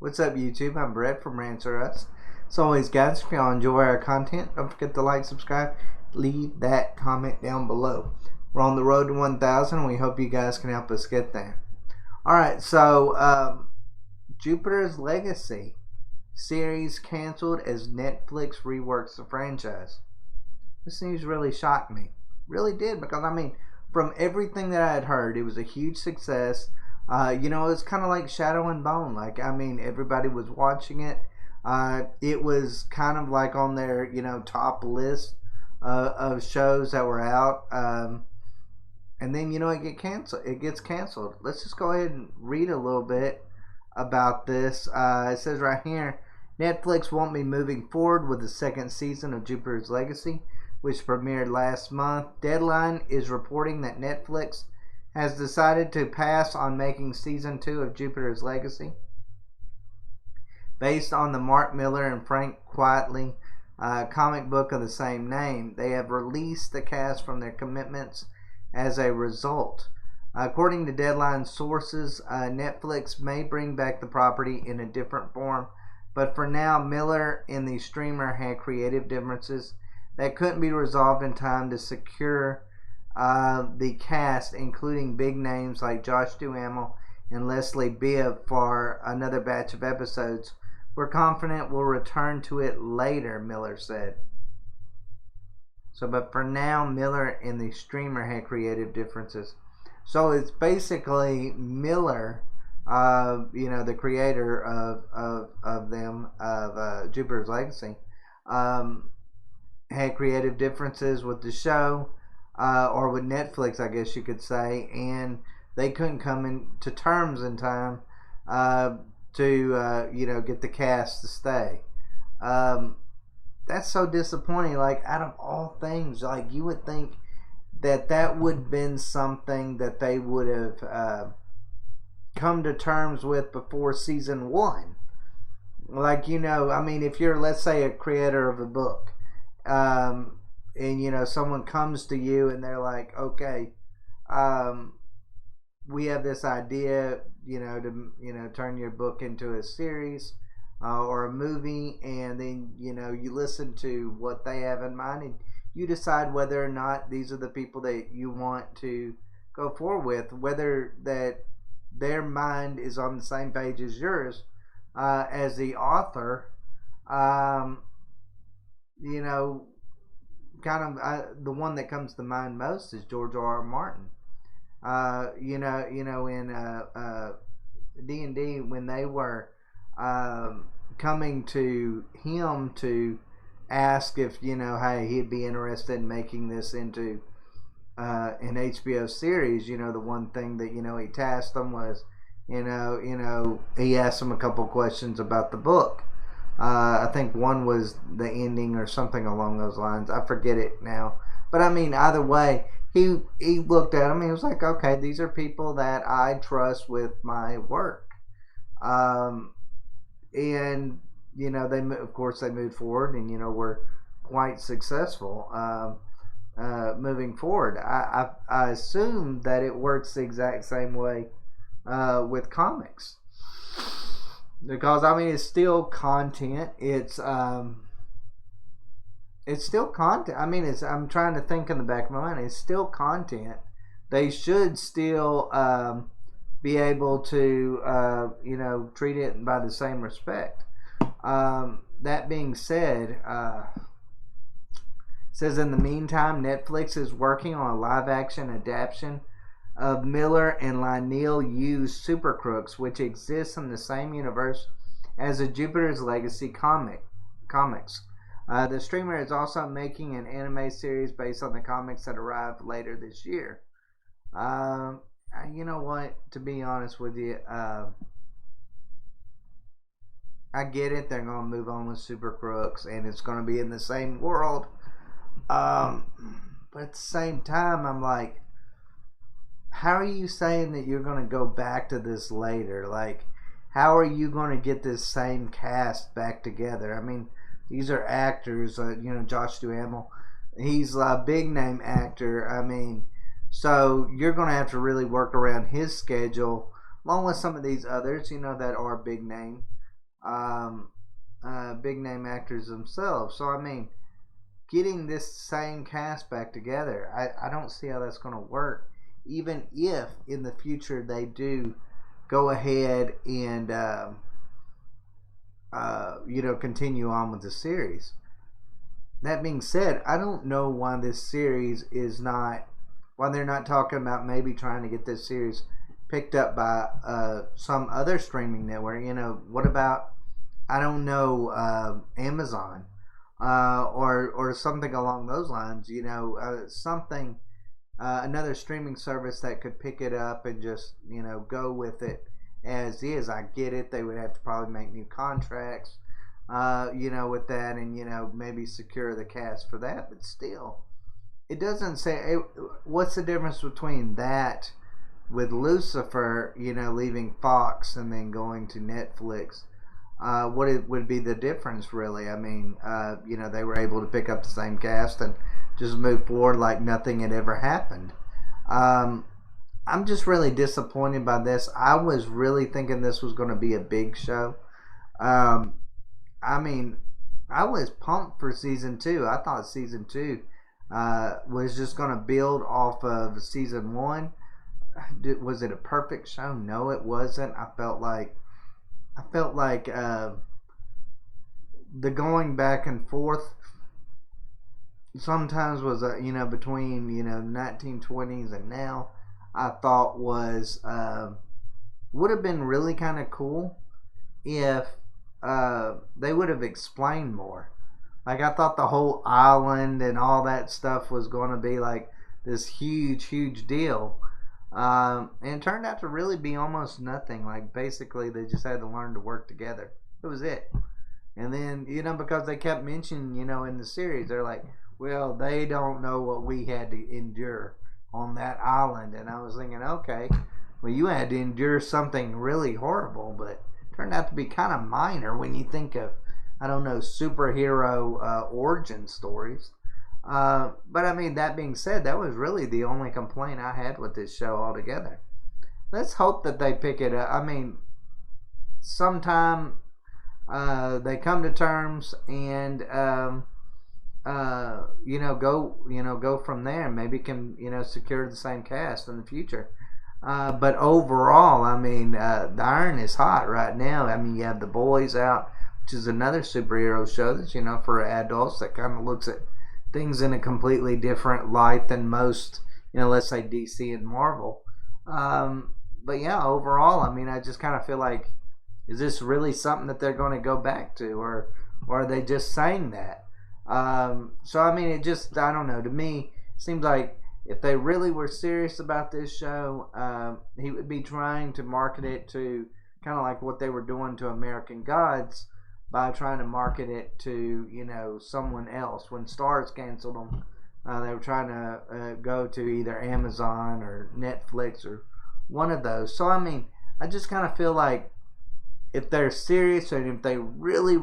What's up, YouTube? I'm Brett from Rants. As always, guys, if y'all enjoy our content, don't forget to like, subscribe, leave that comment down below. We're on the road to 1,000. We hope you guys can help us get there. Alright, so Jupiter's Legacy series canceled as Netflix reworks the franchise. This news really shocked me. Really did, because I mean, from everything that I had heard, it was a huge success. You know, it's kind of like Shadow and Bone. Like, I mean, everybody was watching it. It was kind of like on their, you know, top list of shows that were out. And then, you know, it gets canceled. Let's just go ahead and read a little bit about this. It says right here, Netflix won't be moving forward with the second season of Jupiter's Legacy, which premiered last month. Deadline is reporting that Netflix has decided to pass on making season 2 of Jupiter's Legacy. Based on the Mark Millar and Frank Quitely comic book of the same name, they have released the cast from their commitments as a result. According to Deadline sources, Netflix may bring back the property in a different form, but for now, Millar and the streamer had creative differences that couldn't be resolved in time to secure the cast, including big names like Josh Duhamel and Leslie Bibb, for another batch of episodes. We're confident we'll return to it later, Millar said. So, but for now, Millar and the streamer had creative differences. So it's basically Millar, you know, the creator of Jupiter's Legacy, had creative differences with the show, or with Netflix, I guess you could say, and they couldn't come into terms in time to you know, get the cast to stay. That's so disappointing. Like, out of all things, like, you would think that would have been something that they would have come to terms with before season 1. Like, you know, I mean, if you're, let's say, a creator of a book, and, you know, someone comes to you and they're like, okay, we have this idea, you know, to, you know, turn your book into a series or a movie, and then, you know, you listen to what they have in mind and you decide whether or not these are the people that you want to go forward with, whether that their mind is on the same page as yours as the author. You know, kind of the one that comes to mind most is George R.R. Martin. You know, in D&D, when they were coming to him to ask if, you know, hey, he'd be interested in making this into an HBO series, you know, the one thing that, you know, he tasked them was, you know, he asked them a couple questions about the book. I think one was the ending or something along those lines. I forget it now. But I mean, either way, he looked at them and he was like, okay, these are people that I trust with my work. And, you know, of course they moved forward and, you know, were quite successful moving forward. I assume that it works the exact same way with comics. Because, I mean, it's still content. It's still content. I mean, I'm trying to think in the back of my mind. It's still content. They should still be able to, you know, treat it by the same respect. That being said, it says in the meantime, Netflix is working on a live-action adaptation of Millar and Lionel Yu's Super Crooks, which exists in the same universe as the Jupiter's Legacy comics. The streamer is also making an anime series based on the comics that arrived later this year. You know what? To be honest with you, I get it. They're going to move on with Super Crooks, and it's going to be in the same world. But at the same time, I'm like, how are you saying that you're going to go back to this later? Like, how are you going to get this same cast back together? I mean, these are actors. You know, Josh Duhamel, he's a big name actor. I mean, so you're going to have to really work around his schedule, along with some of these others, you know, that are big name. big name actors themselves. So I mean, getting this same cast back together, I don't see how that's going to work. Even if in the future they do go ahead and continue on with the series. That being said, I don't know why this series is not, why they're not talking about maybe trying to get this series picked up by some other streaming network. What about, I don't know, Amazon or something along those lines. Something, another streaming service that could pick it up and just go with it as is. I get it. They would have to probably make new contracts, with that, and maybe secure the cast for that. But still, it doesn't say what's the difference between that with Lucifer, leaving Fox and then going to Netflix. What it would be the difference, really? I mean, they were able to pick up the same cast and just move forward like nothing had ever happened. I'm just really disappointed by this. I was really thinking this was going to be a big show. I mean, I was pumped for season 2. I thought season 2 was just going to build off of season 1. Was it a perfect show? No, it wasn't. I felt like the going back and forth sometimes was between 1920s and now, I thought was would have been really kind of cool if they would have explained more. Like, I thought the whole island and all that stuff was going to be like this huge deal. And it turned out to really be almost nothing. Like, basically, they just had to learn to work together. That was it. And then, because they kept mentioning, in the series, they're like, well, they don't know what we had to endure on that island. And I was thinking, okay, well, you had to endure something really horrible, but it turned out to be kind of minor when you think of, I don't know, superhero origin stories. But I mean, that being said, that was really the only complaint I had with this show altogether. Let's hope that they pick it up. I mean, sometime they come to terms and go from there. Maybe can secure the same cast in the future. But overall, I mean, the iron is hot right now. I mean, you have The Boys out, which is another superhero show that's for adults that kind of looks at things in a completely different light than most, let's say DC and Marvel. But yeah, overall, I mean, I just kind of feel like, is this really something that they're going to go back to, or are they just saying that? So I mean, I don't know. To me, it seems like if they really were serious about this show, he would be trying to market it to kind of like what they were doing to American Gods, by trying to market it to someone else. When Starz canceled them, they were trying to go to either Amazon or Netflix or one of those. So I mean, I just kind of feel like if they're serious and if they really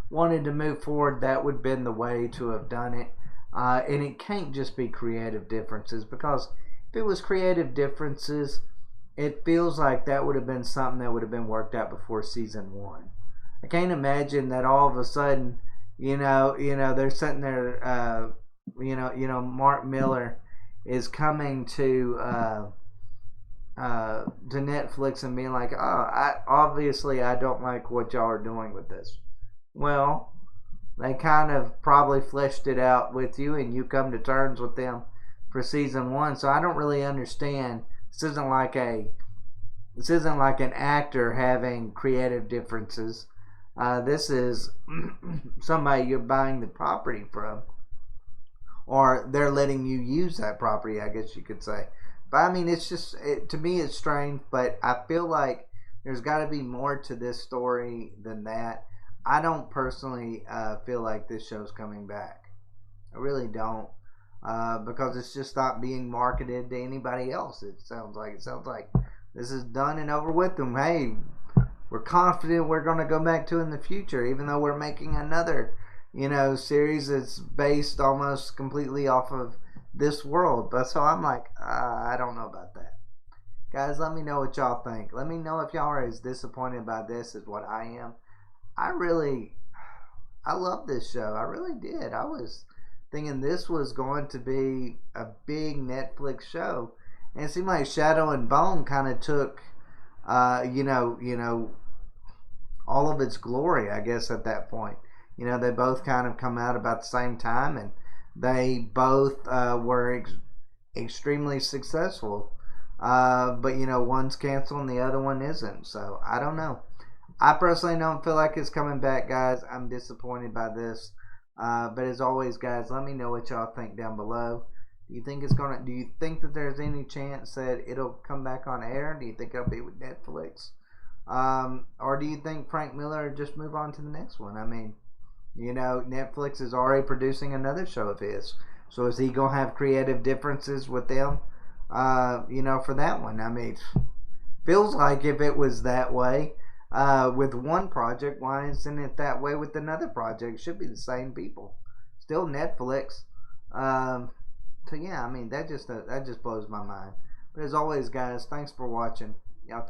wanted to move forward, that would have been the way to have done it. And it can't just be creative differences, because if it was creative differences, it feels like that would have been something that would have been worked out before season 1. I can't imagine that all of a sudden, they're sitting there, Mark Miller is coming to Netflix and being like, I don't like what y'all are doing with this. Well, they kind of probably fleshed it out with you, and you come to terms with them for season 1. So I don't really understand. This isn't like an actor having creative differences. This is somebody you're buying the property from, or they're letting you use that property, I guess you could say. But I mean, it's just, to me, it's strange, but I feel like there's got to be more to this story than that. I don't personally feel like this show's coming back. I really don't, because it's just not being marketed to anybody else. It sounds like this is done and over with. And hey, we're confident we're going to go back to in the future, even though we're making another, series that's based almost completely off of this world. But so I'm like, I don't know about that. Guys, let me know what y'all think. Let me know if y'all are as disappointed by this as what I am. I love this show. I really did. I was thinking this was going to be a big Netflix show, and it seemed like Shadow and Bone kind of took, all of its glory, I guess, at that point. They both kind of come out about the same time, and they both were extremely successful. But one's canceled and the other one isn't. So I don't know. I personally don't feel like it's coming back, guys. I'm disappointed by this. But as always, guys, let me know what y'all think down below. Do you think that there's any chance that it'll come back on air? Do you think it'll be with Netflix? Or do you think Frank Miller just move on to the next one? I mean, Netflix is already producing another show of his. So is he gonna have creative differences with them? For that one. I mean, feels like if it was that way with one project, why isn't it that way with another project? It should be the same people. Still Netflix. So yeah, I mean that just blows my mind. But as always, guys, thanks for watching. Y'all.